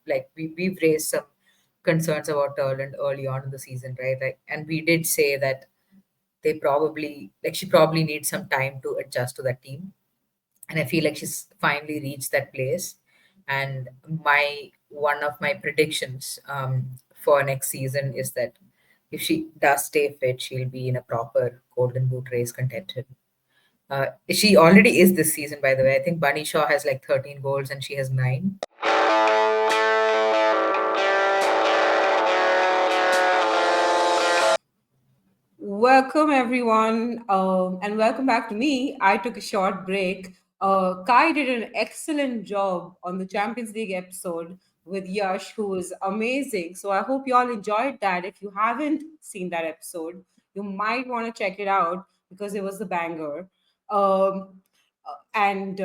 like we've raised some concerns about Ireland early on in the season, right? Like, and we did say that she probably needs some time to adjust to that team, and I feel like she's finally reached that place. And my one of my predictions for next season is that if she does stay fit, she'll be in a proper Golden Boot race contention. She already is this season, by the way. I think Bunny Shaw has like 13 goals and she has nine. Welcome, everyone, and welcome back to me. I took a short break. Kai did an excellent job on the Champions League episode with Yash, who was amazing. So I hope you all enjoyed that. If you haven't seen that episode, you might want to check it out because it was the banger. And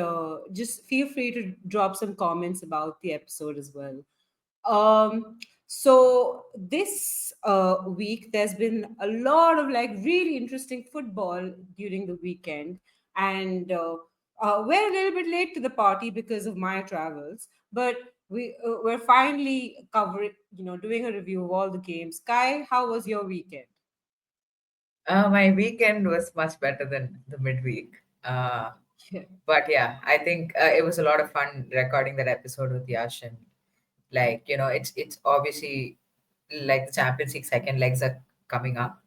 just feel free to drop some comments about the episode as well. So this week, there's been a lot of like really interesting football during the weekend, and we're a little bit late to the party because of my travels, but we're finally covering, doing a review of all the games. Kai, how was your weekend? My weekend was much better than the midweek. Uh, but yeah, I think it was a lot of fun recording that episode with Yash. And like, it's obviously like the Champions League second legs are coming up.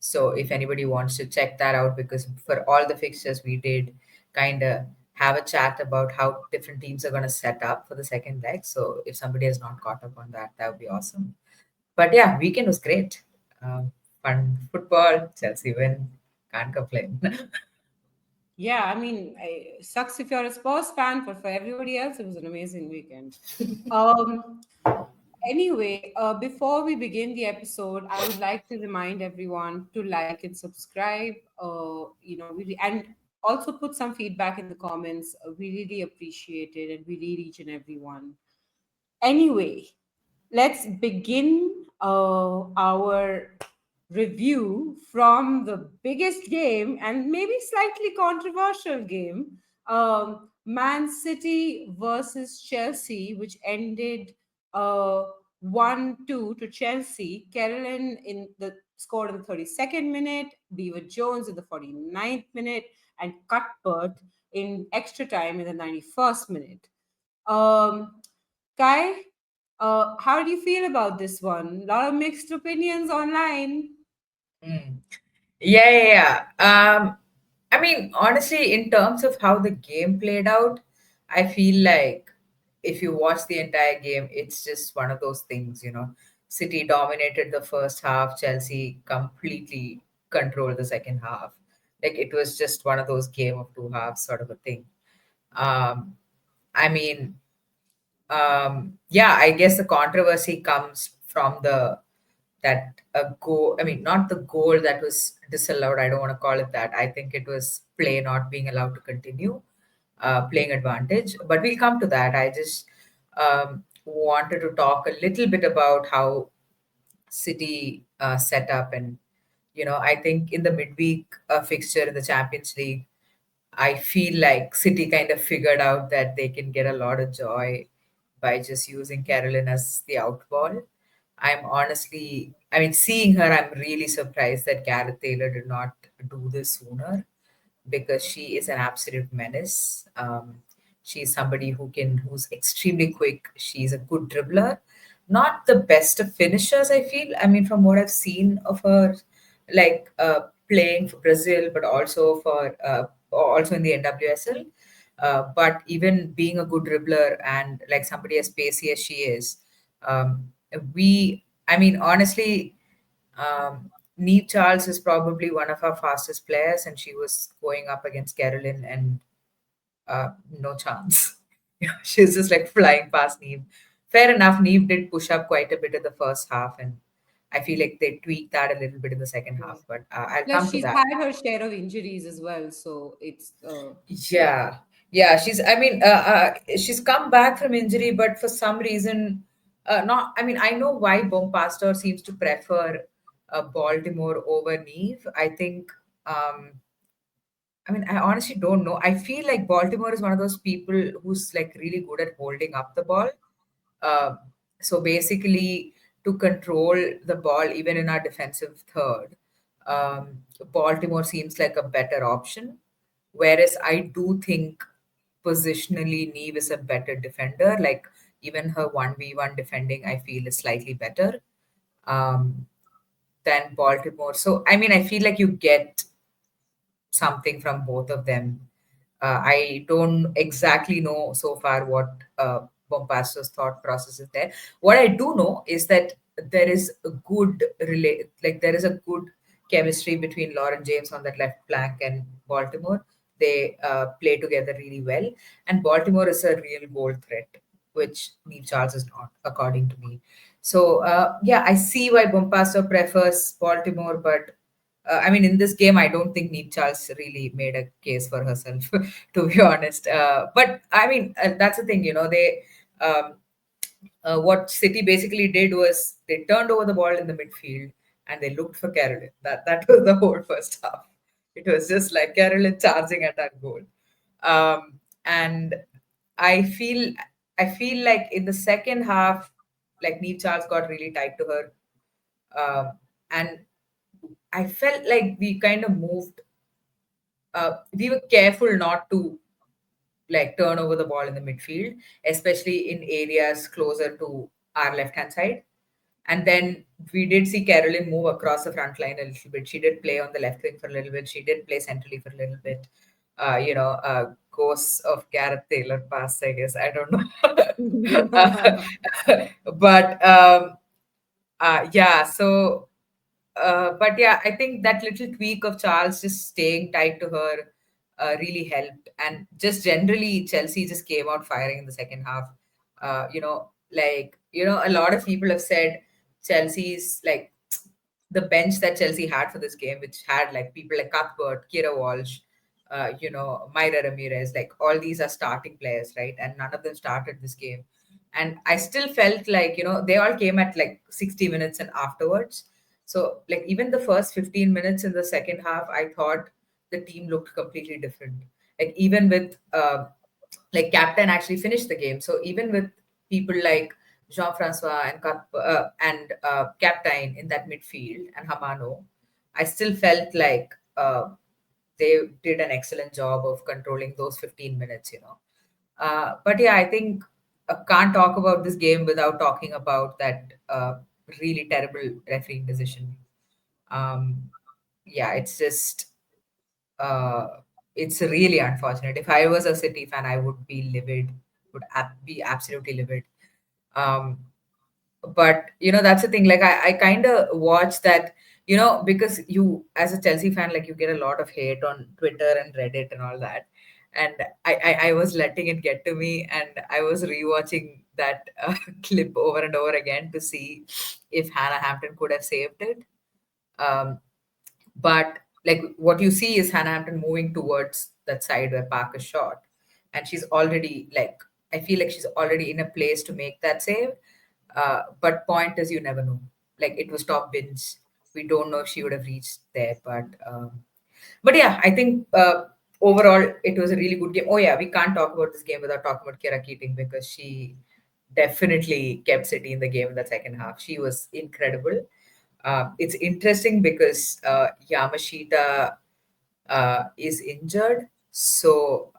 So if anybody wants to check that out, because for all the fixtures we did kind of have a chat about how different teams are going to set up for the second leg. So if somebody has not caught up on that, that would be awesome. But yeah, weekend was great. Fun football, Chelsea win, can't complain. Yeah, I mean, sucks if you're a Spurs fan, but for everybody else, it was an amazing weekend. Um, Anyway, before we begin the episode, I would like to remind everyone to like and subscribe. And also put some feedback in the comments. We really appreciate it, and we read each and every one. Anyway, let's begin our review from the biggest game and maybe slightly controversial game, Man City versus Chelsea, which ended 1-2 to Chelsea. Carolyn scored in the 32nd minute, Beaver Jones in the 49th minute, and Cuthbert in extra time in the 91st minute. Um, Kai, how do you feel about this one? A lot of mixed opinions online. Mm. Yeah. I mean, honestly, in terms of how the game played out, I feel like if you watch the entire game, it's just one of those things. City dominated the first half, Chelsea completely controlled the second half. Like it was just one of those game of two halves sort of a thing. Um, I mean, yeah, I guess the controversy comes from the that a goal. I mean, not the goal that was disallowed. I don't want to call it that. I think it was play not being allowed to continue, playing advantage. But we'll come to that. I just wanted to talk a little bit about how City set up, and I think in the midweek fixture in the Champions League, I feel like City kind of figured out that they can get a lot of joy by just using Carolyn as the out ball. I mean, seeing her, I'm really surprised that Gareth Taylor did not do this sooner, because she is an absolute menace. She's somebody who's extremely quick. She's a good dribbler, not the best of finishers, I feel. I mean, from what I've seen of her, like playing for Brazil, but also in the NWSL. But even being a good dribbler and like somebody as pacey as she is, um, I mean, honestly, Neve Charles is probably one of our fastest players, and she was going up against Carolyn, and no chance. She's just like flying past Neve. Fair enough, Neve did push up quite a bit in the first half, and I feel like they tweaked that a little bit in the second Yeah. half, but I'll Plus, come to she's that. had her share of injuries as well, so it's yeah. Yeah, yeah, she's come back from injury, but for some reason, not. I mean, I know why Pastor seems to prefer Baltimore over Neve. Um, I mean, I honestly don't know. I feel like Baltimore is one of those people who's like really good at holding up the ball. Uh, so basically, to control the ball, even in our defensive third, Baltimore seems like a better option. Whereas I do think positionally, Neve is a better defender. Like even her 1v1 defending, I feel is slightly better um, than Baltimore. So, I mean, I feel like you get something from both of them. I don't exactly know so far what Bompasto's thought process is there. What I do know is that there is a good like there is a good chemistry between Lauren James on that left flank and Baltimore. They play together really well, and Baltimore is a real goal threat, which Neve Charles is not, according to me. So yeah, I see why Bompasto prefers Baltimore, but I mean, in this game, I don't think Neep Charles really made a case for herself, to be honest. But I mean, that's the thing, um, what City basically did was they turned over the ball in the midfield and they looked for Carolyn. That was the whole first half. It was just like Carolyn charging at that goal. And I feel I feel like in the second half, like Neep Charles got really tight to her. And I felt like we kind of moved we were careful not to like turn over the ball in the midfield, especially in areas closer to our left hand side. And then we did see Carolyn move across the front line a little bit. She did play on the left wing for a little bit. She did play centrally for a little bit. Ghosts of Gareth Taylor pass, I guess. I don't know. But yeah, so but yeah, I think that little tweak of Charles just staying tight to her really helped. And just generally, Chelsea just came out firing in the second half. A lot of people have said Chelsea's like the bench that Chelsea had for this game, which had like people like Cuthbert, Kira Walsh, Myra Ramirez, like all these are starting players, right? And none of them started this game. And I still felt like, they all came at like 60 minutes and afterwards. So, like, even the first 15 minutes in the second half, I thought the team looked completely different. Like, even with, like, captain actually finished the game. So, even with people like Jean-Francois and Captain in that midfield and Hamano, I still felt like they did an excellent job of controlling those 15 minutes, but yeah, I think can't talk about this game without talking about that really terrible refereeing decision. Um, yeah, uh, it's really unfortunate. If I was a City fan, I would be livid, be absolutely livid. Um, but that's the thing, like I kind of watch that, because you as a Chelsea fan, like you get a lot of hate on Twitter and Reddit and all that. And I was letting it get to me, and I was rewatching that clip over and over again to see if Hannah Hampton could have saved it. um, but like what you see is Hannah Hampton moving towards that side where Parker shot, and she's already like, I feel like she's already in a place to make that save. But point is, you never know. Like it was top bins. We don't know if she would have reached there, but yeah, I think overall it was a really good game. Oh yeah, we can't talk about this game without talking about Kira Keating because she definitely kept City in the game in the second half. She was incredible. It's interesting because Yamashita is injured. So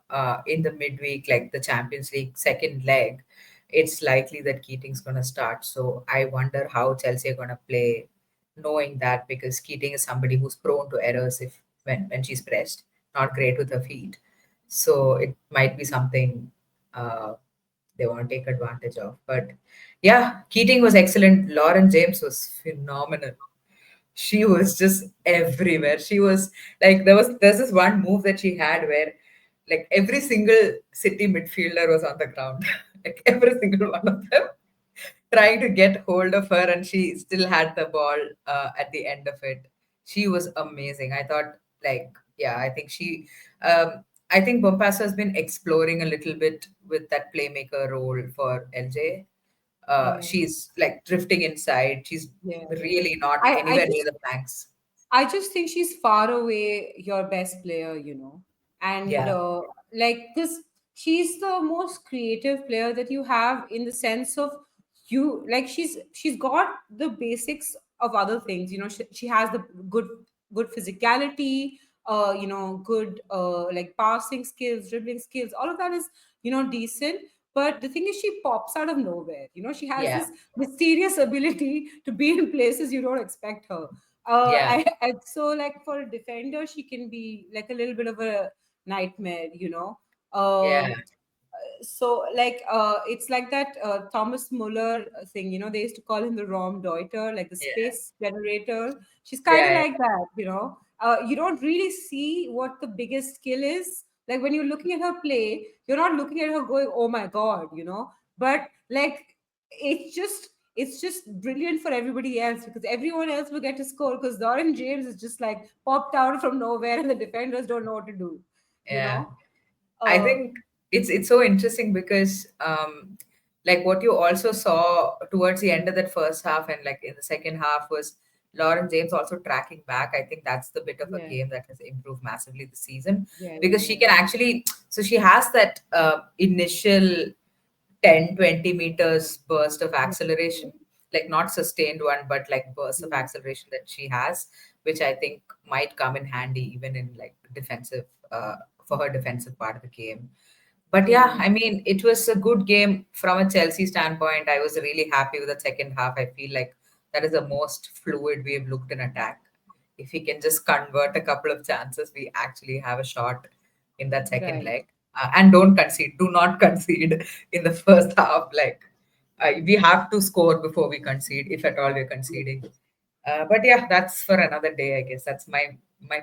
in the midweek, like the Champions League second leg, it's likely that Keating's going to start. So I wonder how Chelsea are going to play, knowing that because Keating is somebody who's prone to errors if when she's pressed, not great with her feet. So it might be something uh, they want to take advantage of. But yeah, Keating was excellent. Lauren James was phenomenal. She was just everywhere. She was like there's this one move that she had where like every single City midfielder was on the ground. Like every single one of them trying to get hold of her, and she still had the ball at the end of it. She was amazing. I thought like yeah, I think Bompasso has been exploring a little bit with that playmaker role for LJ. Yeah, She's like drifting inside. She's yeah. really not I anywhere near just the flanks. I just think she's far away your best player, you know. And Yeah. like, because she's the most creative player that you have in the sense of you like she's got the basics of other things. She has the good physicality, good like passing skills, dribbling skills, all of that is decent. But the thing is, she pops out of nowhere. She has Yeah. this mysterious ability to be in places you don't expect her. Yeah. So like for a defender, she can be like a little bit of a nightmare. Yeah. So like it's like that Thomas Muller thing. They used to call him the Raumdeuter, like the Yeah. space generator. She's kind of Yeah. like that. You don't really see what the biggest skill is. Like when you're looking at her play, you're not looking at her going, oh my god. But like it's just brilliant for everybody else, because everyone else will get to score because Lauren James is just like popped out from nowhere and the defenders don't know what to do you Yeah. know I uh think it's so interesting because like what you also saw towards the end of that first half and like in the second half was Lauren James also tracking back. I think that's the bit of a yeah game that has improved massively this season yeah yeah because she yeah can actually so she has that initial 10-20 meters burst of Yeah, yeah, acceleration, like not sustained one but like bursts of mm, acceleration that she has, which I think might come in handy even in like defensive for her defensive part of the game. But yeah, yeah, I mean, it was a good game from a Chelsea standpoint. I was really happy with the second half. I feel like that is the most fluid we have looked in attack. If we can just convert a couple of chances, we actually have a shot in that second right. leg. And don't concede. Do not concede in the first half. Like we have to score before we concede, if at all we're conceding. But yeah, that's for another day, I guess. That's my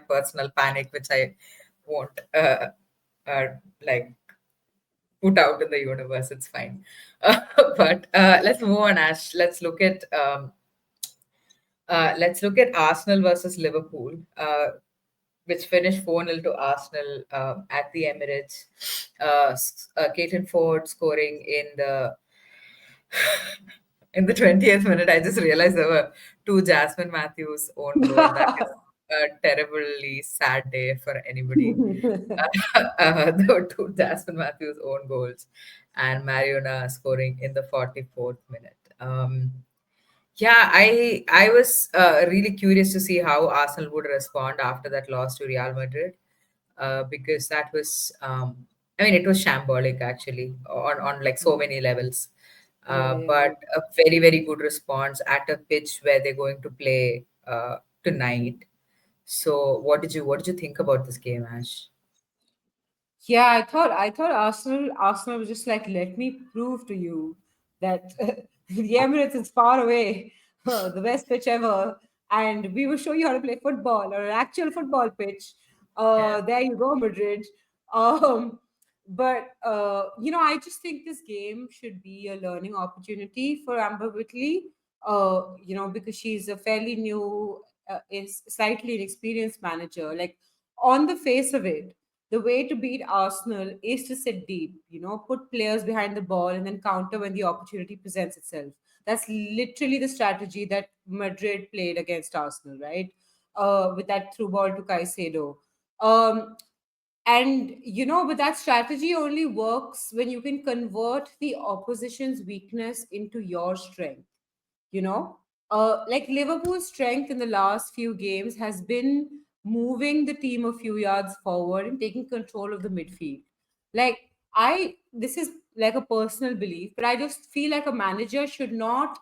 personal panic, which I won't uh, like put out in the universe. It's fine. But let's move on, Ash. Let's look at Arsenal versus Liverpool, which finished 4-0 to Arsenal at the Emirates. Caitlin Ford scoring in the 20th minute. I just realized there were two Jasmine Matthews own goal. That is a terribly sad day for anybody. There were two Jasmine Matthews own goals and Mariona scoring in the 44th minute. Yeah, I was really curious to see how Arsenal would respond after that loss to Real Madrid, because that was, I mean, it was shambolic actually on like so many levels. Yeah, yeah, But yeah. a very very good response at a pitch where they're going to play tonight. So what did you think about this game, Ash? Yeah, I thought Arsenal was just like, let me prove to you that the Emirates is far away, the best pitch ever, and we will show you how to play football or an actual football pitch. Yeah, There you go, Madrid. Um, but I just think this game should be a learning opportunity for Amber Whitley. Because she's a fairly new, is slightly inexperienced manager. Like on the face of it, the way to beat Arsenal is to sit deep, put players behind the ball and then counter when the opportunity presents itself. That's literally the strategy that Madrid played against Arsenal, right? With that through ball to Caicedo. But that strategy only works when you can convert the opposition's weakness into your strength. you know like Liverpool's strength in the last few games has been moving the team a few yards forward and taking control of the midfield. Like, I this is like a personal belief, but I just feel like a manager should not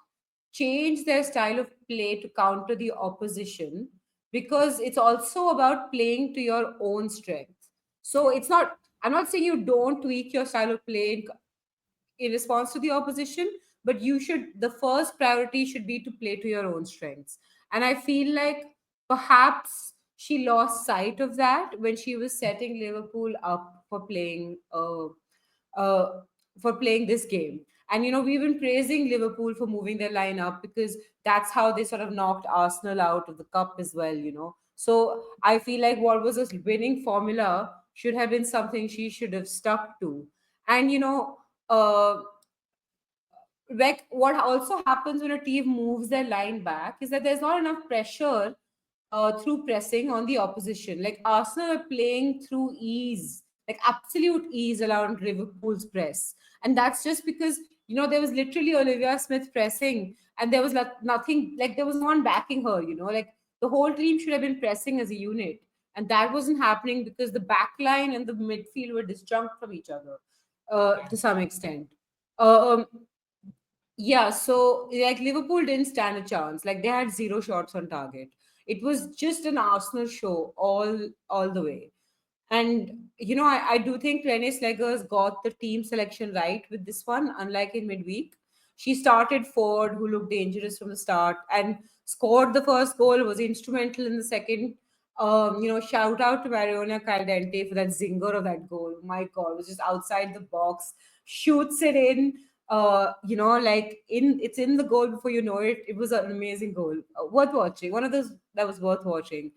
change their style of play to counter the opposition, because it's also about playing to your own strength. So it's not I'm not saying you don't tweak your style of play in response to the opposition, but the first priority should be to play to your own strengths. And I feel like perhaps she lost sight of that when she was setting Liverpool up uh, for playing this game. And we've been praising Liverpool for moving their line up, because that's how they sort of knocked Arsenal out of the cup as well. So I feel like what was a winning formula should have been something she should have stuck to. And uh, like what also happens when a team moves their line back is that there's not enough pressure through pressing on the opposition. Like Arsenal are playing through ease, like absolute ease around Liverpool's press, and that's just because There was literally Olivia Smith pressing, and there was nothing, like there was no one backing her. Like the whole team should have been pressing as a unit, and that wasn't happening because the back line and the midfield were disjunct from each other to some extent. Um, yeah, so like Liverpool didn't stand a chance. Like they had zero shots on target. It was just an Arsenal show all the way. And I do think Renee Slegers got the team selection right with this one, unlike in midweek. She started Ford, who looked dangerous from the start, and scored the first goal, was instrumental in the second. Shout out to Mariona Caldente for that zinger of that goal. My God, it was just outside the box, shoots it in. Like it's in the goal before you know it. It was an amazing goal, worth watching. One of those that was worth watching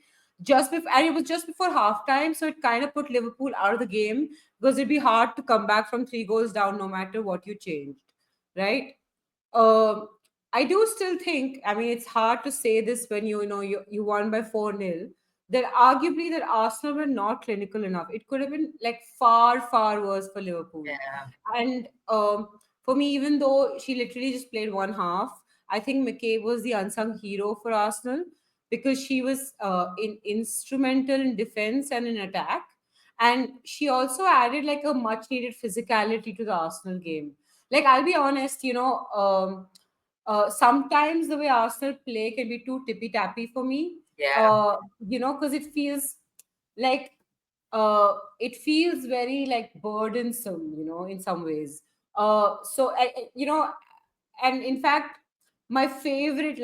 just before, and it was just before halftime, so it kind of put Liverpool out of the game because it'd be hard to come back from 3 goals down no matter what you changed, right? um, I do still think, I mean, it's hard to say this when you won by 4-0, that arguably that Arsenal were not clinical enough. It could have been like far, far worse for Liverpool. Yeah. And for me, even though she literally just played one half, I think McCabe was the unsung hero for Arsenal because she was instrumental in defense and in attack. And she also added like a much needed physicality to the Arsenal game. Like I'll be honest, sometimes the way Arsenal play can be too tippy tappy for me. Yeah. Because like it feels very like burdensome, in some ways. So and in fact, my favorite,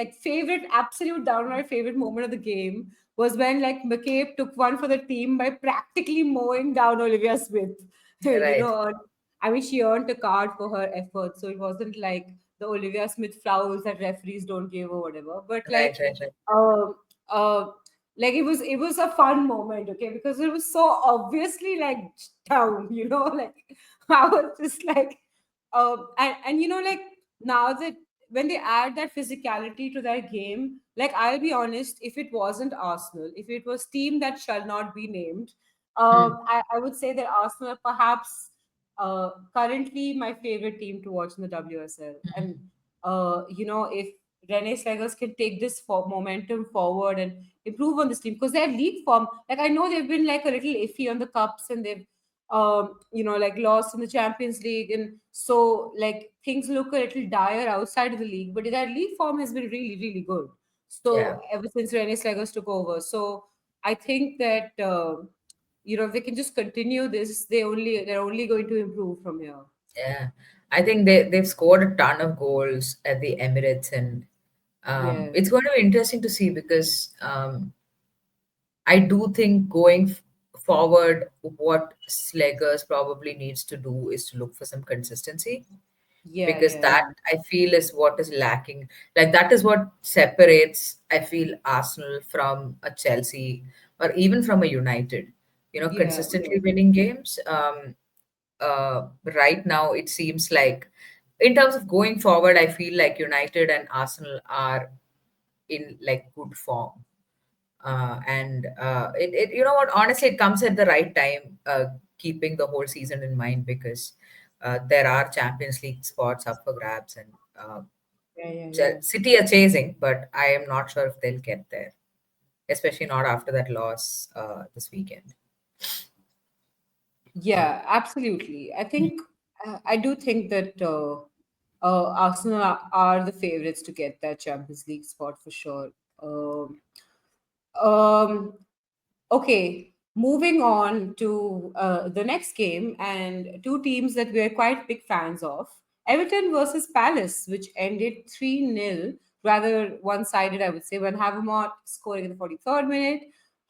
absolute downright favorite moment of the game was when like McCabe took one for the team by practically mowing down Olivia Smith. Right. I mean, she earned a card for her effort, so it wasn't like the Olivia Smith fouls that referees don't give or whatever. But Right. Right. Right. um, uh, it was a fun moment, okay, because it was so obviously like down, like I was just like, and like now that when they add that physicality to their game, like I'll be honest, if it wasn't Arsenal, if it was team that shall not be named, Hmm. I would say that Arsenal are perhaps currently my favorite team to watch in the WSL. And if Rene Slegers can take this momentum forward and improve on this team, because their league form, like I know they've been like a little iffy on the cups, and they've like lost in the Champions League, and so like things look a little dire outside of the league, but their league form has been really, really good. Yeah. So ever since Rene Slegers took over, so I think that if they can just continue this, they're only going to improve from here. Yeah. I think they've scored a ton of goals at the Emirates, and Yes. it's going to be interesting to see because I do think going forward, what Sleggers probably needs to do is to look for some consistency, Yeah, because yeah, that yeah. I feel is what is lacking. Like that is what separates, I feel, Arsenal from a Chelsea or even from a United. Yeah, yeah. Consistently winning games. Right now, it seems like, in terms of going forward, I feel like United and Arsenal are in like good form. And you know what, honestly, it comes at the right time, keeping the whole season in mind, because there are Champions League spots up for grabs, and Yeah, yeah, yeah. City are chasing, but I am not sure if they'll get there, especially not after that loss this weekend. Yeah, absolutely. I think I do think that Arsenal are the favorites to get that Champions League spot for sure. Um, Okay, moving on to the next game, and two teams that we're quite big fans of, Everton versus Palace, which ended 3-0, rather one sided, I would say, when Havermont scoring in the 43rd minute,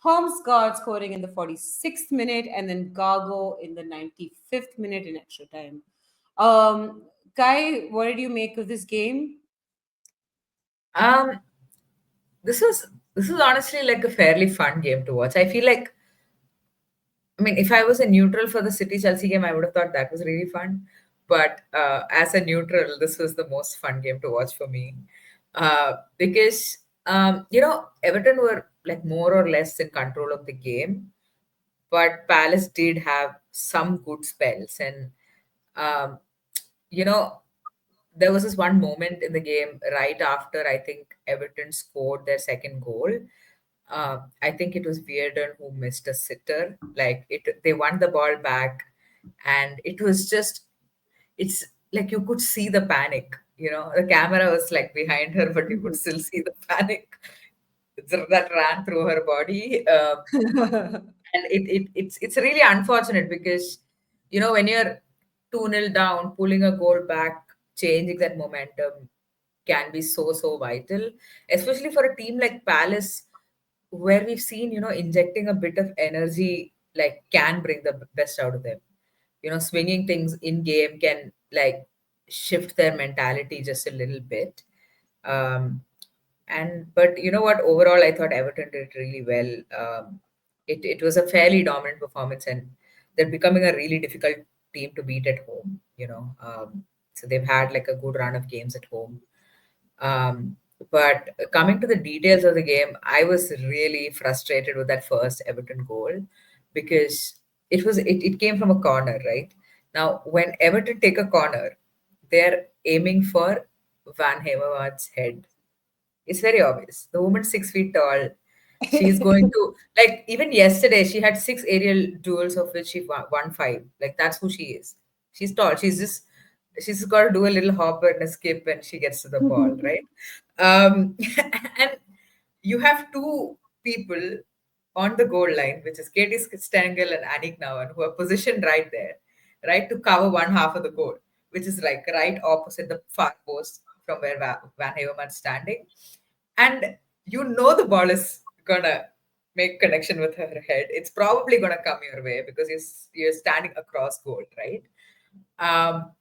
Holmesgard scoring in the 46th minute, and then Gargo in the 95th minute in extra time. Um, Kai, what did you make of this game? Um, this was honestly like a fairly fun game to watch. I feel like, I mean, if I was a neutral for the City Chelsea game, I would have thought that was really fun. But as a neutral, this was the most fun game to watch for me, because Everton were like more or less in control of the game, but Palace did have some good spells, and um, you know there was this one moment in the game right after I think Everton scored their second goal. I think it was Weirden who missed a sitter. Like it, they won the ball back, and it was just, it's like you could see the panic. You know, the camera was like behind her, but you could still see the panic that ran through her body. And it's really unfortunate because, you know, when you're 2-0 down, pulling a goal back, changing that momentum can be so vital, especially for a team like Palace, where we've seen, you know, injecting a bit of energy like can bring the best out of them. You know, swinging things in game can like shift their mentality just a little bit. um and but you know what, overall I thought Everton did really well. It was a fairly dominant performance, and they're becoming a really difficult team to beat at home, you know. So they've had like a good run of games at home. um, but coming to the details of the game, I was really frustrated with that first Everton goal because it came from a corner, right? Now, when Everton take a corner, they're aiming for Van Hemerwaard's head. It's very obvious. The woman's 6 feet tall. She's going to, like, even yesterday she had six aerial duels of which she won five. Like, that's who she is. She's tall. She's just got to do a little hop and a skip and she gets to the ball, right? And you have two people on the goal line, which is Katie Stengel and Anik Nawan, who are positioned right there, right, to cover one half of the goal, which is like right opposite the far post from where Van Haverman's standing. And you know the ball is gonna make connection with her head. It's probably gonna come your way because you're standing across goal, right? Um,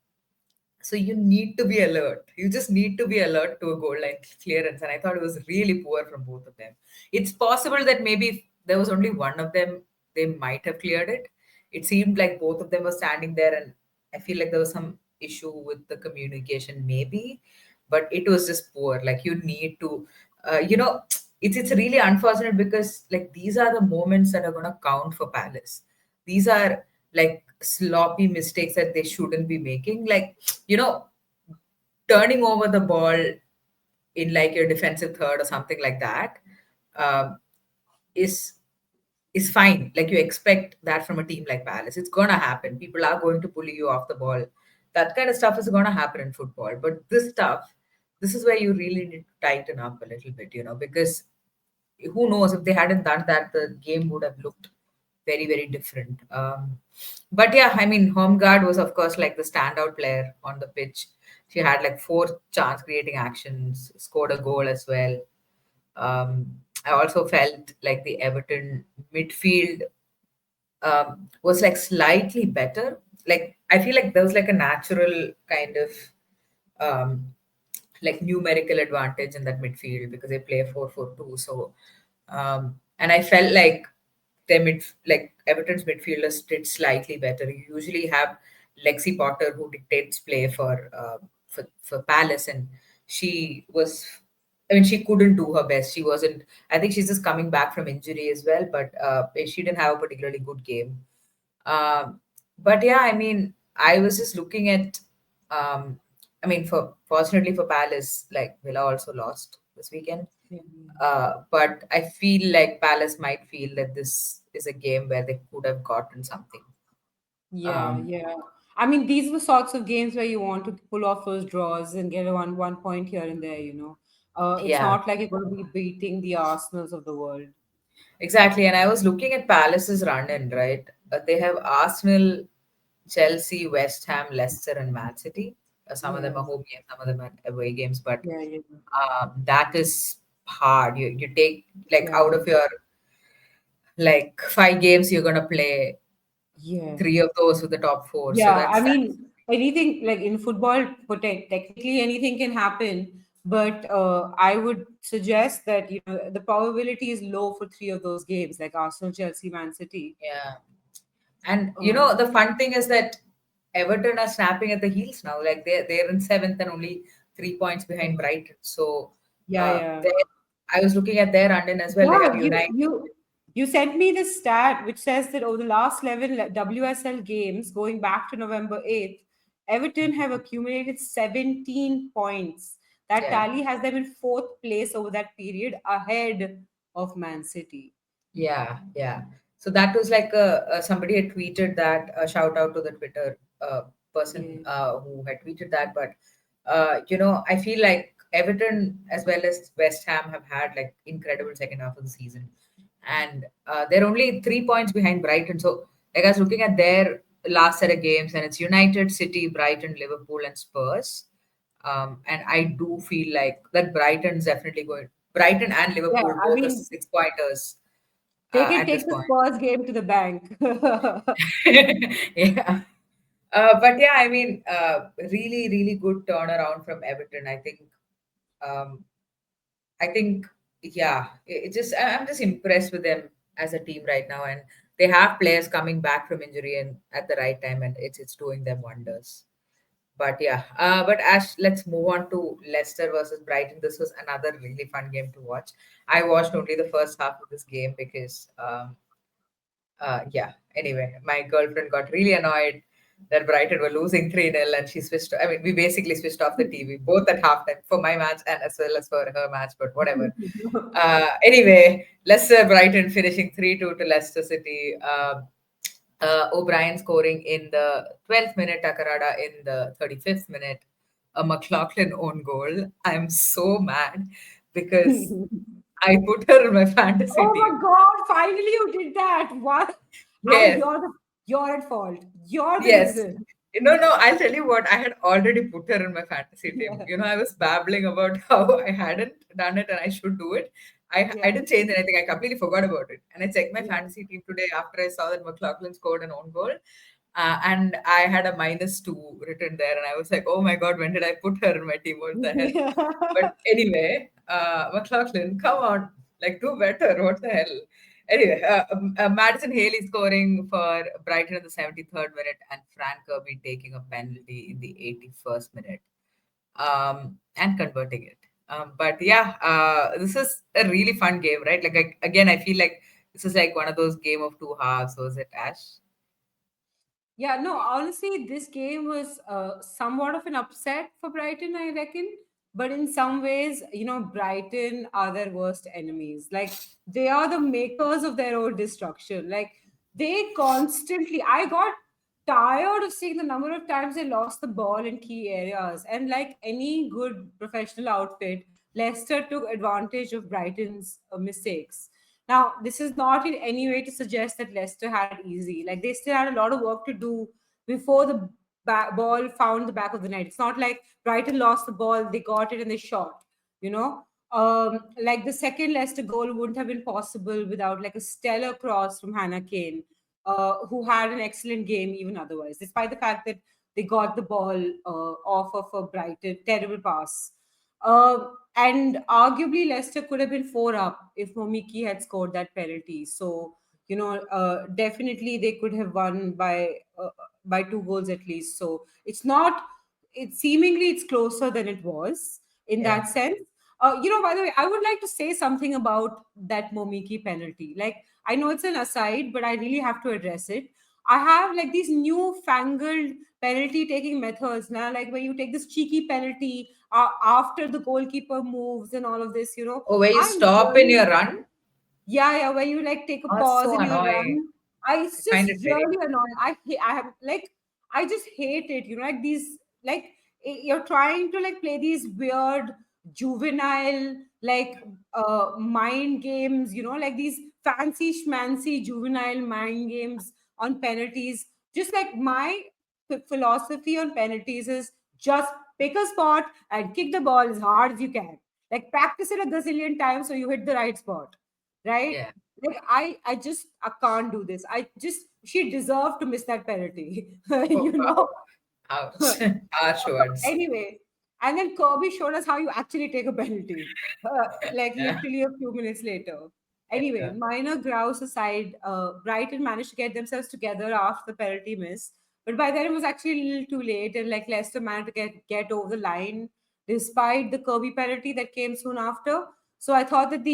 so you need to be alert. You just need to be alert to a goal line clearance. And I thought it was really poor from both of them. It's possible that maybe if there was only one of them, they might have cleared it. It seemed like both of them were standing there, and I feel like there was some issue with the communication, maybe, but it was just poor. Like you need to, you know, it's really unfortunate because like these are the moments that are gonna count for Palace. These are like sloppy mistakes that they shouldn't be making. Like, you know, turning over the ball in like your defensive third or something like that, um, is is fine. Like you expect that from a team like Palace. It's gonna happen. People are going to bully you off the ball. That kind of stuff is gonna happen in football. But this stuff, this is where you really need to tighten up a little bit, you know, because who knows, if they hadn't done that, the game would have looked very different. But yeah, I mean, Homeguard was of course like the standout player on the pitch. She had like four chance creating actions, scored a goal as well. I also felt like the Everton midfield was like slightly better. Like I feel like there was like a natural kind of um, like numerical advantage in that midfield because they play 4-4-2. So, and I felt like like Everton's midfielders did slightly better. You usually have Lexi Potter who dictates play for Palace, and she was. I mean, she couldn't do her best. She wasn't. I think she's just coming back from injury as well, but she didn't have a particularly good game. Um, but yeah, I mean, I was just looking at. Um, I mean, for fortunately for Palace, like Villa also lost this weekend. Yeah. But I feel like Palace might feel that this is a game where they could have gotten something. Yeah, Um, yeah. I mean, these are the sorts of games where you want to pull off those draws and get a one point here and there, you know. It's yeah, not like you're going to be beating the Arsenals of the world. exactly. And I was looking at Palace's run in, right? They have Arsenal, Chelsea, West Ham, Leicester, and Man City. Some of them Yeah, are home games, some of them are away games, but yeah, yeah, that is hard. You take like out yeah, of your like 5 games, you're gonna play yeah. three of those with the top four. So Yeah, I that's mean, anything like in football, technically anything can happen, but I would suggest that, you know, the probability is low for three of those games, like Arsenal, Chelsea, Man City. yeah. And you Uh, know, the fun thing is that Everton are snapping at the heels now. Like they're in seventh and only 3 points behind uh, Brighton. So yeah, yeah. they I was looking at their run in as well. They have Yeah, United. you sent me this stat which says that over the last 11 WSL games going back to November 8th, Everton have accumulated 17 points. That Yeah. tally has them in fourth place over that period, ahead of Man City. Yeah, yeah. So that was like somebody had tweeted that, a shout out to the Twitter person Yeah. who had tweeted that. But I feel like Everton as well as West Ham have had like incredible second half of the season, and they're only 3 points behind Brighton. So like I was looking at their last set of games, and it's United, City, Brighton, Liverpool, and Spurs. And I do feel like that Brighton's definitely going. Brighton and Yeah, Liverpool I both are mean, 6 pointers they can at this take the point. Spurs game to the bank. Yeah. But yeah, I mean, really, really good turnaround from Everton. Um, I think, yeah, I'm just impressed with them as a team right now, and they have players coming back from injury and at the right time, and it's doing them wonders. But yeah, but Ash, let's move on to Leicester versus Brighton. This was another really fun game to watch. I watched only the first half of this game because yeah. Anyway, my girlfriend got really annoyed that Brighton were losing 3-0 and she switched. I mean, we basically switched off the TV both at halftime for my match and as well as for her match, but whatever. Anyway, Leicester Brighton finishing 3-2 to Leicester City. O'Brien scoring in the 12th minute, Takarada in the 35th minute, a McLaughlin own goal. I'm so mad because I put her in my fantasy Oh team. my God! Finally, you did that. What? And Yes, you're at fault. You're the yes. reason. No, no, I'll tell you what, I had already put her in my fantasy team. Yeah, I was babbling about how I hadn't done it and I should do it. I yeah, didn't change anything. I completely forgot about it. And I checked my yeah, fantasy team today after I saw that McLaughlin scored an own goal. And I had a -2 written there. And I was like, oh my God, when did I put her in my team? What the hell? But anyway, McLaughlin, come on, like do better. What the hell? Anyway, Madison Haley scoring for Brighton in the 73rd minute and Frank Kirby taking a penalty in the 81st minute and converting it. But yeah, this is a really fun game, right? Like, again, I feel like this is like one of those game of two halves. Was it, Ash? yeah. No, honestly, this game was somewhat of an upset for Brighton, I reckon. But in some ways, Brighton are their worst enemies. Like, they are the makers of their own destruction. Like, they constantly, I got tired of seeing the number of times they lost the ball in key areas. And like any good professional outfit, Leicester took advantage of Brighton's mistakes. Now, this is not in any way to suggest that Leicester had it easy. Like, they still had a lot of work to do before the ball found the back of the net. It's not like Brighton lost the ball, they got it and they shot. You know, like the second Leicester goal wouldn't have been possible without like a stellar cross from Hannah Kane, who had an excellent game even otherwise, despite the fact that they got the ball off of a Brighton terrible pass. And arguably, Leicester could have been four up if Momiki had scored that penalty. So, definitely they could have won by two goals at least. So it's not. It's seemingly it's closer than it was in Yeah. that sense. By the way, I would like to say something about that Momiki penalty. Like, I know it's an aside, but I really have to address it. I have like these new fangled penalty taking methods now, like where you take this cheeky penalty after the goalkeeper moves and all of this. Oh, where you I'm stop in really, your run? yeah, yeah, where you like take a Oh, it's pause so in your annoying. run. I It's find just it very really annoying. I have like, I just hate it. Like these, like you're trying to like play these weird juvenile like mind games. Like these fancy schmancy juvenile mind games on penalties. Just like my philosophy on penalties is just pick a spot and kick the ball as hard as you can. Like practice it a gazillion times so you hit the right spot, right? yeah. Like I can't do this. I just she deserved to miss that penalty. Oh, you know. wow. Ouch. Harsh words. Anyway, and then Kirby showed us how you actually take a penalty, like Yeah. literally a few minutes later. Anyway, Yeah. minor grouse aside, Brighton managed to get themselves together after the penalty miss, but by then it was actually a little too late, and like Leicester managed to get over the line despite the Kirby penalty that came soon after. So I thought that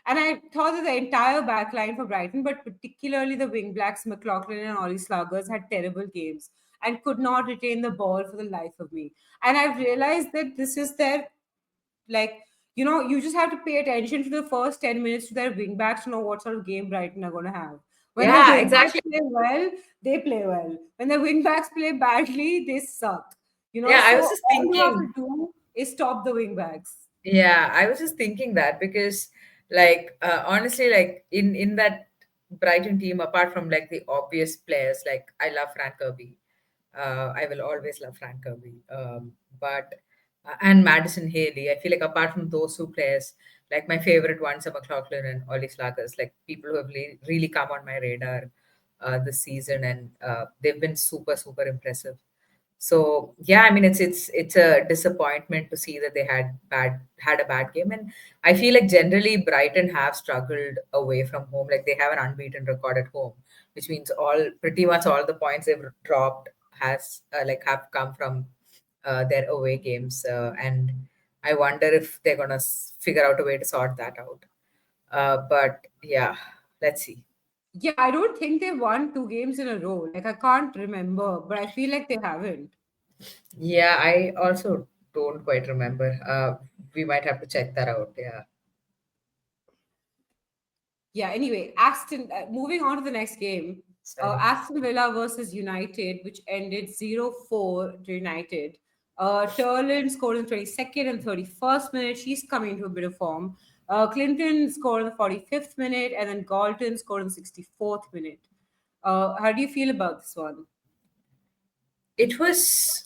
I thought that the entire back line for Brighton, but particularly the wing blacks, McLaughlin and Ollie Sluggers, had terrible games. and could not retain the ball for the life of me. And I've realized that this is their, like, you just have to pay attention to the first 10 minutes to their wingbacks to know what sort of game Brighton are going to have. When their Yeah, wingbacks exactly. play well, they play well. When their wingbacks play badly, they suck. Yeah, I So was just all you have to thinking. do is stop the wingbacks. Yeah, I was just thinking that because, like, honestly, like in that Brighton team, apart from like the obvious players, like I love Frank Kirby. I will always love Frank Kirby. But and Madison Haley, I feel like apart from those two players, like my favorite ones are McLaughlin and Ollie Slaggers, like people who have really come on my radar this season, and they've been super super impressive. So yeah, I mean it's a disappointment to see that they had a bad game, and I feel like generally Brighton have struggled away from home. Like they have an unbeaten record at home, which means all pretty much all the points they've dropped has like have come from their away games, and I wonder if they're gonna figure out a way to sort that out. But yeah, let's see. Yeah, I don't think they won 2 games in a row. Like, I can't remember, but I feel like they haven't. Yeah, I also don't quite remember. We might have to check that out. Yeah. Yeah, anyway, moving on to the next game, Sorry. Aston Villa versus United, which ended 0-4 to United. Turlin scored in the 22nd and 31st minute. She's coming into a bit of form. Clinton scored in the 45th minute, and then Galton scored in the 64th minute. How do you feel about this one? It was,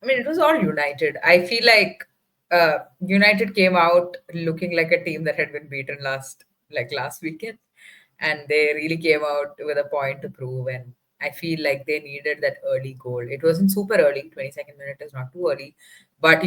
I mean, it was all United. I feel like United came out looking like a team that had been beaten last weekend, and they really came out with a point to prove. And I feel like they needed that early goal. It wasn't super early, 22nd minute is not too early, but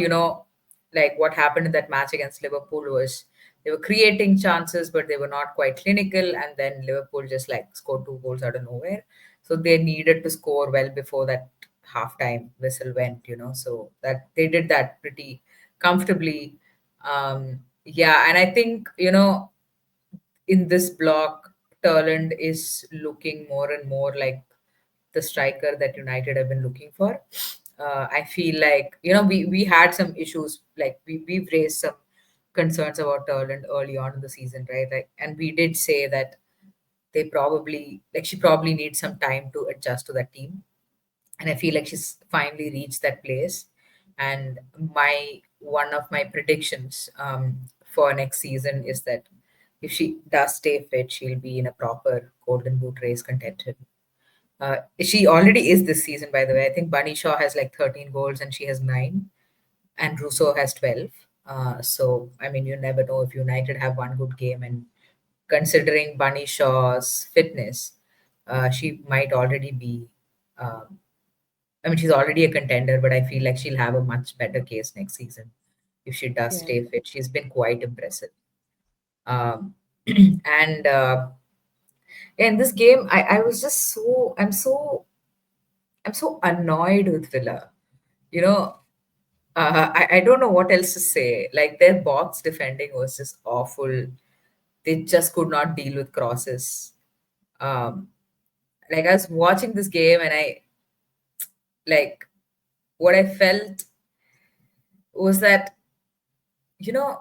like what happened in that match against Liverpool was they were creating chances, but they were not quite clinical, and then Liverpool just like scored two goals out of nowhere. So they needed to score well before that halftime whistle went, so that they did that pretty comfortably. Yeah, and I think, in this block, Turland is looking more and more like the striker that United have been looking for. I feel like, we had some issues, like we've raised some concerns about Turland early on in the season, right? Like, and we did say that she probably needs some time to adjust to that team, and I feel like she's finally reached that place. And my one of my predictions for next season is that if she does stay fit, she'll be in a proper golden boot race contention. She already is this season, by the way. I think Bunny Shaw has like 13 goals and she has 9, and Russo has 12. So I mean, you never know if United have one good game, and considering Bunny Shaw's fitness, she might already be um, I mean, she's already a contender, but I feel like she'll have a much better case next season if she does Yeah. stay fit. She's been quite impressive. Um, and in this game, I was just I'm so annoyed with Villa. You know, I don't know what else to say. Like their box defending was just awful. They just could not deal with crosses. Um, like I was watching this game, and I like what I felt was that you know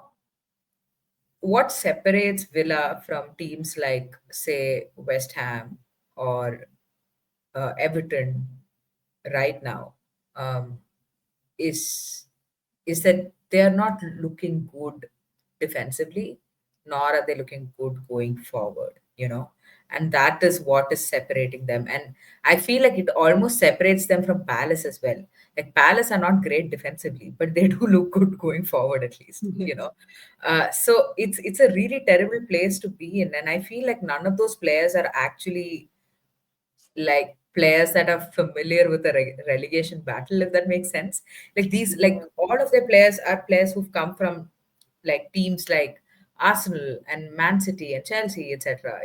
what separates Villa from teams like, say, West Ham or Everton right now um, is is that they are not looking good defensively, nor are they looking good going forward, and that is what is separating them. And I feel like it almost separates them from Palace as well. Like Palace are not great defensively, but they do look good going forward at least. So it's a really terrible place to be in, and I feel like none of those players are actually like players that are familiar with the relegation battle, if that makes sense. Like these, like Yeah. all of their players are players who've come from like teams like Arsenal and Man City and Chelsea, etc.,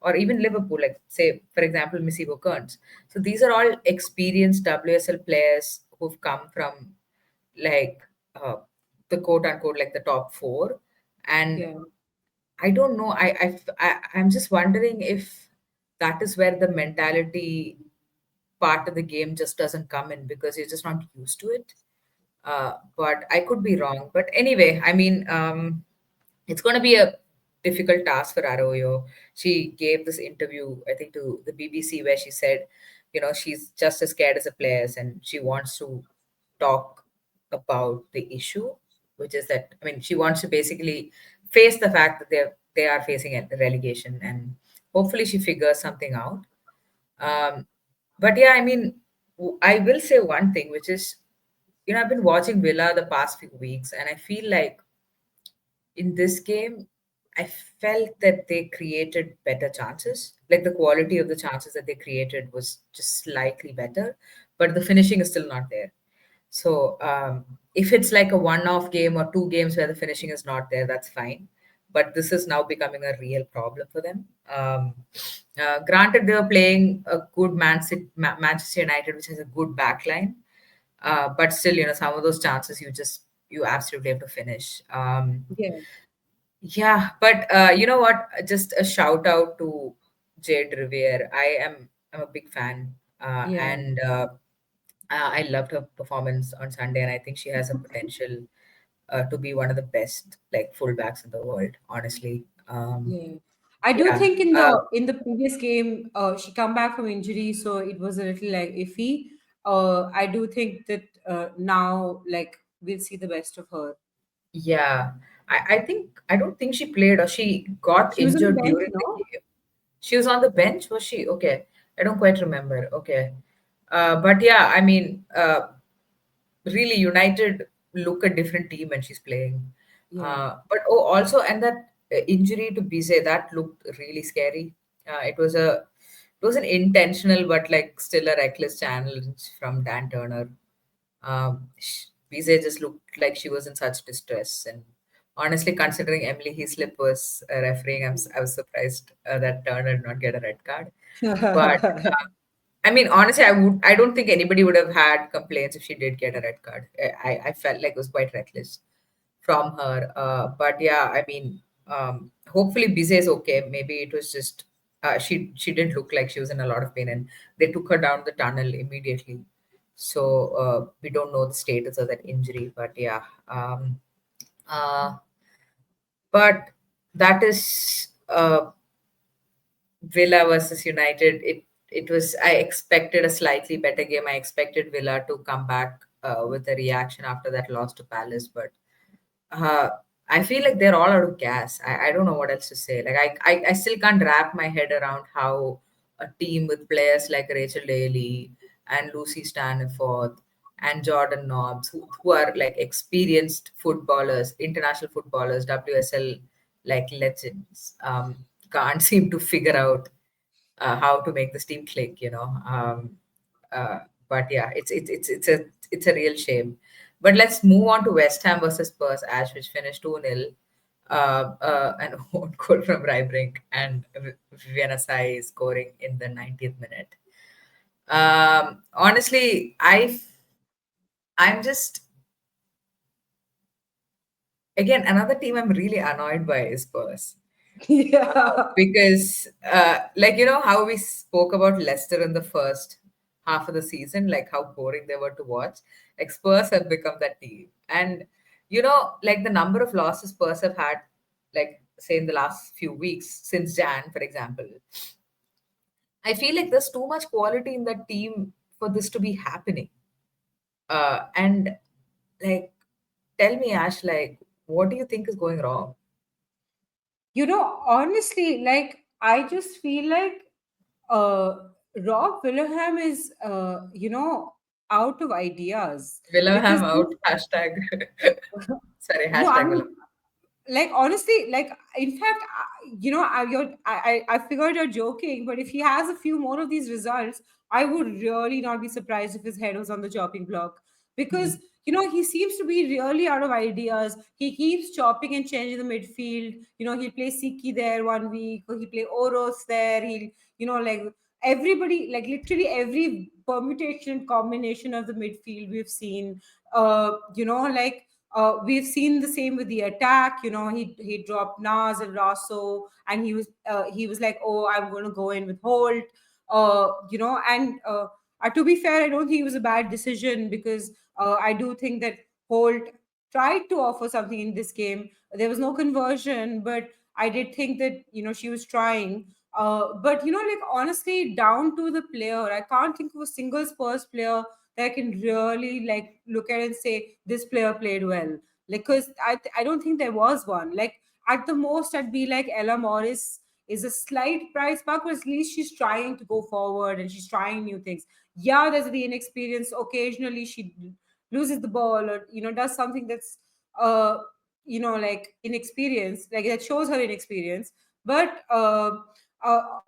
or even Liverpool, like say for example Missy Kearns. So these are all experienced WSL players who've come from like the quote unquote like the top four. And Yeah. I don't know. I'm just wondering if that is where the mentality. part of the game just doesn't come in because you're just not used to it. But I could be wrong. But anyway, I mean, it's going to be a difficult task for Arroyo. She gave this interview, I think, to the BBC where she said, she's just as scared as the players and she wants to talk about the issue, which is that, I mean, she wants to basically face the fact that they are facing a relegation and hopefully she figures something out. Um, but yeah, I mean, I will say one thing, which is, I've been watching Villa the past few weeks, and I feel like in this game, I felt that they created better chances. Like the quality of the chances that they created was just slightly better, but the finishing is still not there. So if it's like a one-off game or two games where the finishing is not there, that's fine. But this is now becoming a real problem for them. Granted, they were playing a good Manchester United, which has a good backline, but still, some of those chances you absolutely have to finish. Yeah, Yeah, but you know what? Just a shout out to Jade Riviere. I'm a big fan, yeah, and I loved her performance on Sunday, and I think she has a potential to be one of the best like fullbacks in the world. Honestly, yeah. I do yeah, think in the previous game, she come back from injury, so it was a little like iffy. I do think that now, like, we'll see the best of her. yeah. I don't think she played or she got She was on the injured bench, during the no? game. She was on the bench, was she? Okay, I don't quite remember. Okay, but yeah, I mean, really United look a different team when she's playing. Yeah. But oh, also, and that injury to Bise that looked really scary. It was an intentional but like still a reckless challenge from Dan Turner. Bise just looked like she was in such distress, and honestly, considering Emily Heaslip was refereeing, I was surprised that Turner did not get a red card. But I mean, honestly, I don't think anybody would have had complaints if she did get a red card. I felt like it was quite reckless from her. But yeah, I mean, hopefully Bize is okay. Maybe it was just she didn't look like she was in a lot of pain, and they took her down the tunnel immediately. So we don't know the status of that injury, but yeah. Uh, but that is Villa versus United, it was I expected a slightly better game. I expected Villa to come back with a reaction after that loss to Palace, but uh, I feel like they're all out of gas. I don't know what else to say. Like I still can't wrap my head around how a team with players like Rachel Daly and Lucy Staniforth and Jordan Nobbs, who are like experienced footballers, international footballers, WSL like legends, can't seem to figure out how to make this team click. Uh, but yeah, it's a real shame. But let's move on to West Ham versus Spurs, Ash, which finished 2-0. An own goal from Rybrink and Vienna Sai scoring in the 90th minute. Honestly, I'm just again another team I'm really annoyed by is Spurs. Yeah. Because like how we spoke about Leicester in the first half of the season, like how boring they were to watch. Like Spurs have become that team, and like the number of losses Spurs have had, like say in the last few weeks since Jan, for example. I feel like there's too much quality in that team for this to be happening. And like, tell me, Ash, like, what do you think is going wrong? Honestly, like, I just feel like uh Rob Willingham is out of ideas because Willingham out. Hashtag. Sorry. no, I Hashtag Willingham. mean, like, honestly, like, in fact, I figured you're joking, but if he has a few more of these results, I would really not be surprised if his head was on the chopping block, because he seems to be really out of ideas. He keeps chopping and changing the midfield. He'll play Siki there one week, or he'll play Oros there. He'll, like, everybody, like, literally every permutation and combination of the midfield we've seen. Like, we've seen the same with the attack. He dropped Nas and Rosso, and he was like, oh, I'm going to go in with Holt. And To be fair, I don't think it was a bad decision because I do think that Holt tried to offer something in this game. There was no conversion, but I did think that she was trying. But like honestly, down to the player, I can't think of a single Spurs player that I can really like look at and say this player played well. Like, cause I don't think there was one. Like at the most, I'd be like Ella Morris is a slight price back, but at least she's trying to go forward and she's trying new things. Yeah, there's the inexperience. Occasionally, she loses the ball or does something that's uh like inexperience, like that shows her inexperience. But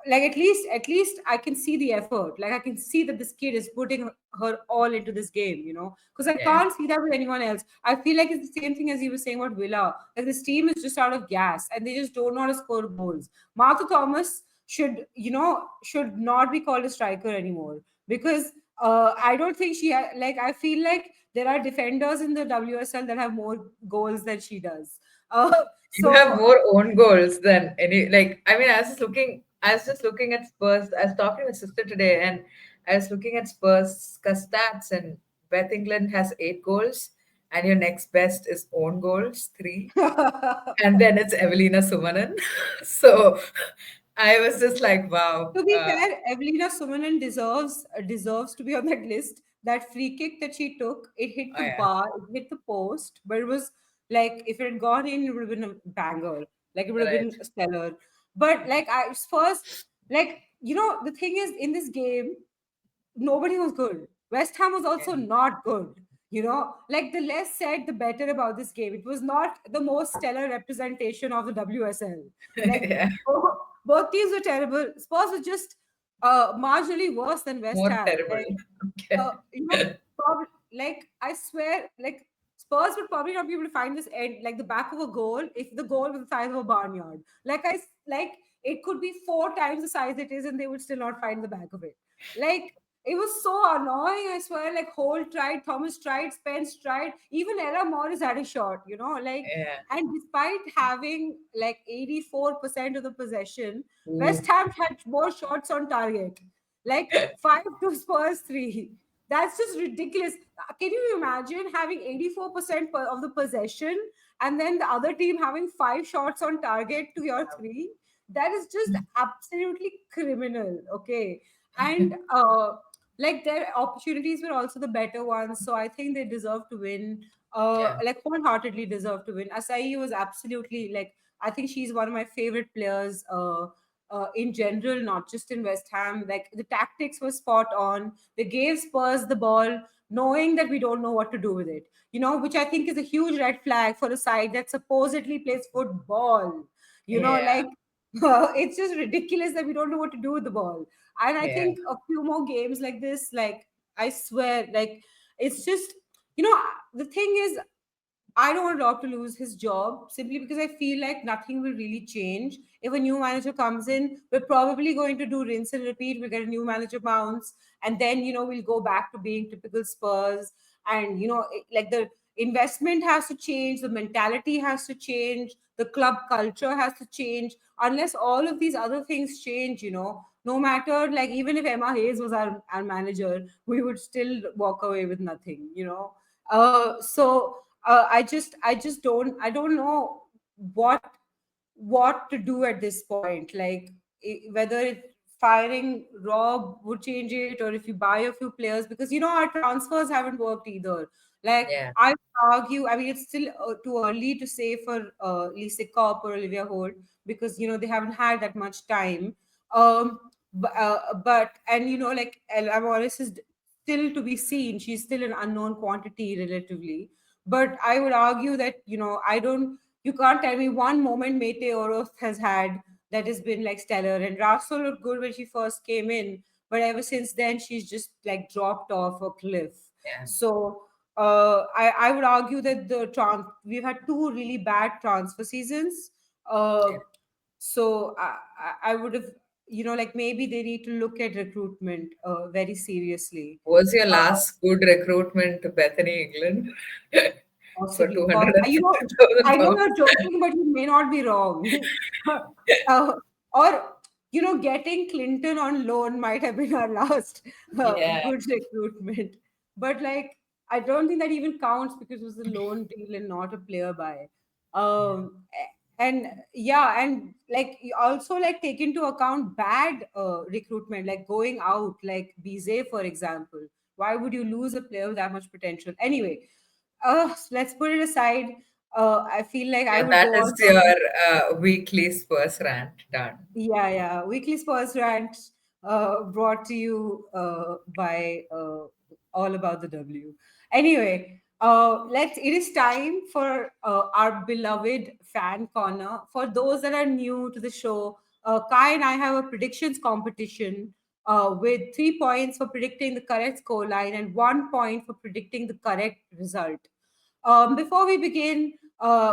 like at least I can see the effort. Like I can see that this kid is putting her all into this game. Because I Yeah. can't see that with anyone else. I feel like it's the same thing as you were saying about Villa. Like this team is just out of gas and they just don't know how to score goals. Martha Thomas should not be called a striker anymore because I don't think like I feel like there are defenders in the WSL that have more goals than she does. You have So more own goals than any. Like, I mean, I was just looking at Spurs. I was talking with sister today, and I was looking at Spurs stats, and Beth England has 8 goals, and your next best is own goals, 3, and then it's Evelina Sumanan. So I was just like, wow. to be fair, Evelina Sumanan deserves to be on that list. That free kick that she took, it hit Oh the yeah, bar, it hit the post, but it was like if it had gone in, it would have been a banger. Like it would have right. been stellar. But like I first, like the thing is in this game, nobody was good. West Ham was also Yeah, not good. Like the less said, the better about this game. It was not the most stellar representation of the WSL. Like yeah, both teams were terrible. Spurs was just marginally worse than West more Ham. terrible. Like Okay. like I swear, like Spurs would probably not be able to find this end, like the back of a goal, if the goal was the size of a barnyard. Like it could be 4 times the size it is, and they would still not find the back of it. Like it was so annoying. I swear. Like Holt tried, Thomas tried, Spence tried, even Ella Morris had a shot. Like Yeah. and despite having like 84% of the possession, Ooh. West Ham had more shots on target. Like 5 to Spurs 3. That's just ridiculous. Can you imagine having 84% of the possession and then the other team having 5 shots on target to your 3? That is just absolutely criminal. Okay. And like their opportunities were also the better ones. So I think they deserve to win. Yeah. Like wholeheartedly deserve to win. Asai was absolutely like, I think she's one of my favorite players. In general, not just in West Ham. Like the tactics were spot on. They gave Spurs the ball, knowing that we don't know what to do with it. Which I think is a huge red flag for a side that supposedly plays football. Yeah. Like it's just ridiculous that we don't know what to do with the ball. And I Yeah. think a few more games like this, like I swear, like it's just you know the thing is I don't want Rob to lose his job simply because I feel like nothing will really change. If a new manager comes in, we're probably going to do rinse and repeat. We'll get a new manager bounce, and then we'll go back to being typical Spurs. And like the investment has to change, the mentality has to change, the club culture has to change. Unless all of these other things change, no matter like even if Emma Hayes was our manager, we would still walk away with nothing. So I don't know what what to do at this point. Like whether firing Rob would change it, or if you buy a few players, because our transfers haven't worked either. Like Yeah. I would argue, I mean, it's still too early to say for Lisa Kopp or Olivia Holt because they haven't had that much time. But and like Ella Morris is still to be seen. She's still an unknown quantity relatively. But I would argue that I don't. You can't tell me one moment Mete Oroth has had that has been like stellar. And Raso looked good when she first came in, but ever since then she's just like dropped off a cliff. Yeah. So I would argue that we've had two really bad transfer seasons. Uh, Yeah. so I would have like maybe they need to look at recruitment very seriously. Was your Uh, last good recruitment to Bethany England for Possibly. I know 250,000 pounds? you're joking, but you may not be wrong. uh, or getting Clinton on loan might have been our last Yeah. good recruitment. But like, I don't think that even counts because it was a loan deal and not a player buy. And yeah, and like you also like take into account bad recruitment, like going out, like Bize, for example. Why would you lose a player with that much potential? Anyway, let's put it aside. I feel like I Yeah, would that go is on your from weekly Spurs rant done. yeah, yeah. Weekly Spurs rant brought to you by All About the W. Anyway, let's. It is time for our beloved fan corner. For those that are new to the show, Kai and I have a predictions competition with 3 points for predicting the correct score line and 1 point for predicting the correct result. Before we begin,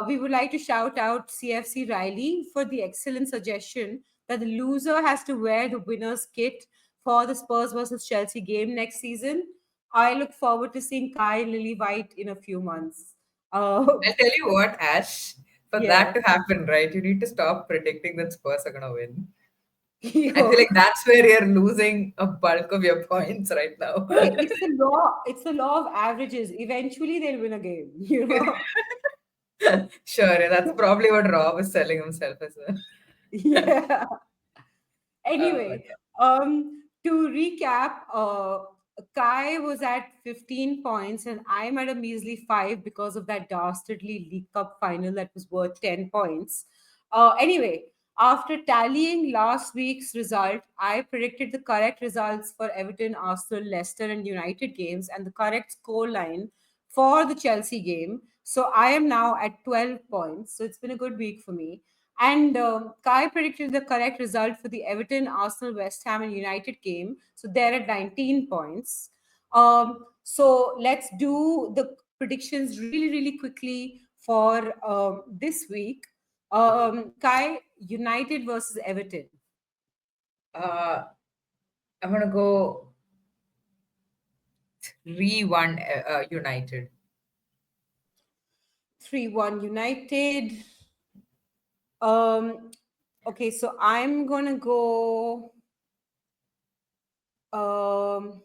we would like to shout out CFC Riley for the excellent suggestion that the loser has to wear the winner's kit for the Spurs versus Chelsea game next season. I look forward to seeing Kai Lily White in a few months. Uh, I'll tell you what, Ash, for that yeah. to happen, right, you need to stop predicting that Spurs are gonna win. I feel Yo. like that's where you're losing a bulk of your points right now. It's the law. It's the law of averages. Eventually, they'll win a game. Sure, yeah, that's probably what Rob is selling himself as well. Yeah. Anyway, Yeah. to recap, Kai was at 15 points and I'm at a measly 5 because of that dastardly League Cup final that was worth 10 points. Anyway, after tallying last week's result, I predicted the correct results for Everton, Arsenal, Leicester, and United games and the correct score line for the Chelsea game. So I am now at 12 points. So it's been a good week for me. And Kai predicted the correct result for the Everton, Arsenal, West Ham, and United game. So they're at 19 points. So let's do the predictions really, really quickly for this week. Kai, United versus Everton. Uh, I'm gonna go 3-1 United. 3-1 United. Um, okay, so I'm going to go um,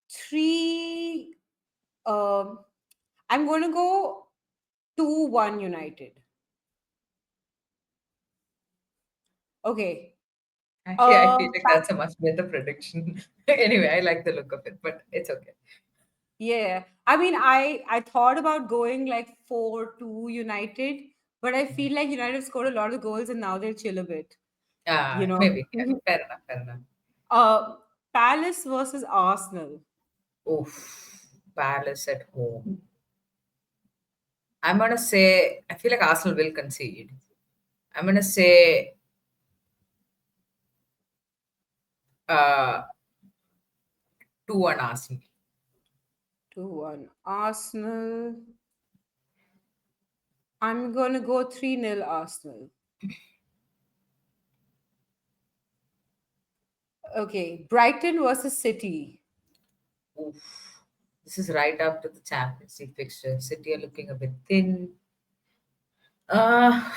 3. Um, I'm going to go 2-1 United. Okay. Actually, I feel Um, like that's a much better prediction. Anyway, I like the look of it, but it's okay. yeah. I mean, I thought about going like 4-2 United, but I feel like United have scored a lot of goals and now they'll chill a bit, you know. Maybe. Yeah, fair enough. Fair enough. uh, Palace versus Arsenal. Oof. Palace at home. I'm gonna say I feel like Arsenal will concede. I'm gonna say uh 2-1 Arsenal. 2-1 Arsenal. I'm going to go 3-0 Arsenal. Okay. Brighton versus City. Oof. This is right up to the Champions League fixture. City are looking a bit thin. Uh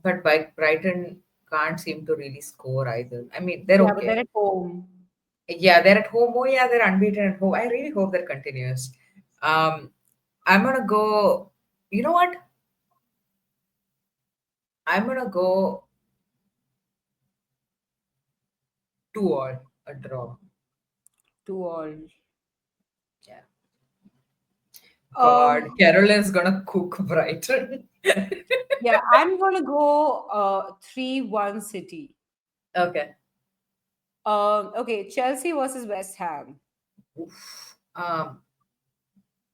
but by Brighton can't seem to really score either. I mean, they're Yeah, but okay. they're at home. Yeah, they're at home. Oh yeah, they're unbeaten at home. I really hope that continues. Um I'm gonna go, you know what? I'm gonna go 2-all, a draw. 2-all. Yeah. God, Um, Carolyn's gonna cook Brighton. yeah, I'm going to go 3-1 City. Okay. Okay, Chelsea versus West Ham. Oof.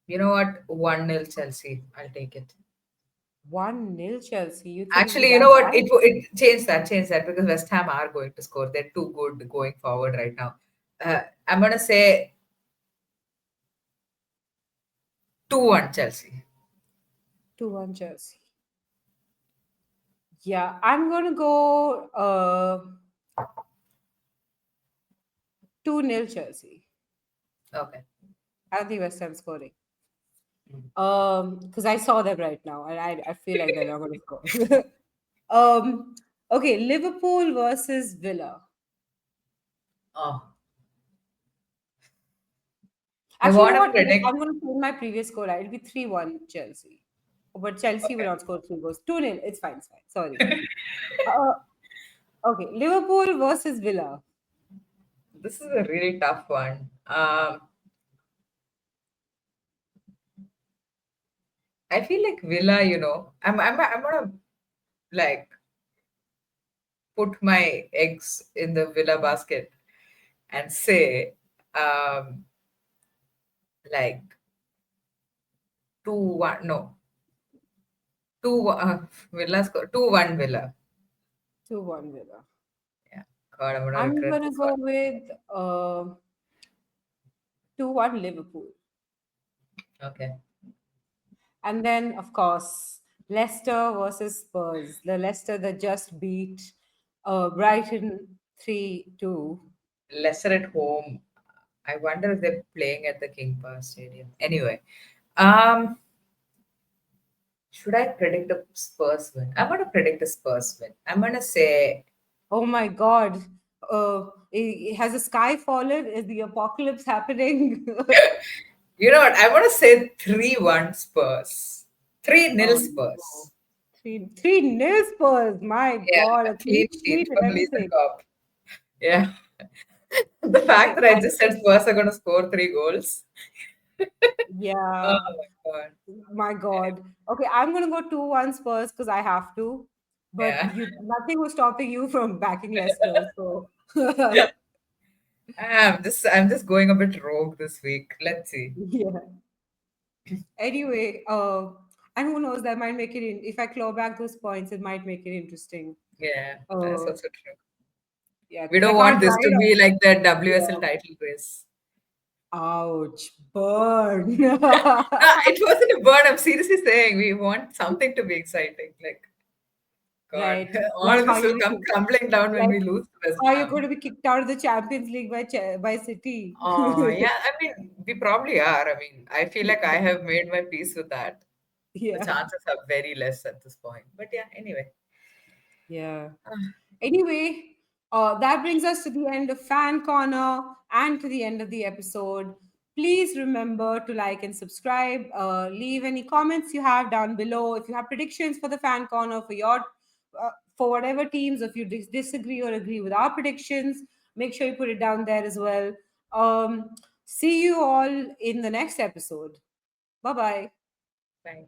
You know what? 1-0 Chelsea. I'll take it. 1-0 Chelsea. You think it'll be Actually, you that know what? bad? It change that because West Ham are going to score. They're too good going forward right now. I'm gonna say 2-1 Chelsea. 2-1 Chelsea. Yeah, I'm going to go 2-0 Chelsea. Okay. I don't think West Ham scoring. Mm. Because I saw them right now and I feel like they're not going to score. um, Okay, Liverpool versus Villa. Oh, I Actually, you want know to what? predict. I'm going to put my previous score. It'll be 3-1 Chelsea. But Chelsea will Okay. not score three goals. 2-0. It's fine. It's fine. Sorry. Uh, okay. Liverpool versus Villa. This is a really tough one. I feel like Villa, I'm gonna like put my eggs in the Villa basket and say, um, like 2-1. No, 2. Villa score 2-1 Villa. 2-1 Villa. Yeah. God, I'm gonna I'm regret going to this go one. with 2-1 Liverpool. Okay. And then, of course, Leicester versus Spurs. The Leicester that just beat Brighton 3-2. Lesser at home. I wonder if they're playing at the King Power Stadium. Anyway, um, should I predict a Spurs win? I'm gonna predict a Spurs win. I'm gonna say, Oh my God. Has the sky fallen? Is the apocalypse happening? you know what? I want to say 3-1 Spurs. 3-0 Oh no. Spurs. 3-0 Spurs. My Yeah, God. A a clean clean sheet sheet and from Lisa everything. Cup. Yeah. The fact Okay. that I just said Spurs are going to score 3 goals. Oh Yeah. my God. My God. Okay, I'm gonna go 2-1 Spurs because I have to. But Yeah. you nothing was stopping you from backing Leicester. So I'm just going a bit rogue this week. Let's see. yeah. Anyway, and who knows, that might make it in if I claw back those points, it might make it interesting. Yeah, that's Uh also true. yeah, We because I don't can't want this ride to on be like the WSL yeah. title race. Ouch, burn. No, it wasn't a burn. I'm seriously saying we want something to be exciting. Like, God, Right. all Like of how this will you come crumbling down when like we lose to West how you're Ham. going to be kicked out of the Champions League by by City. Yeah, I mean, we probably are. I mean, I feel like I have made my peace with that. The Yeah. chances are very less at this point. But yeah, anyway. Yeah. Ah, Anyway, that brings us to the end of Fan Corner and to the end of the episode. Please remember to like and subscribe. Leave any comments you have down below. If you have predictions for the Fan Corner for your for whatever teams, if you disagree or agree with our predictions, make sure you put it down there as well. See you all in the next episode. Bye bye. Fine.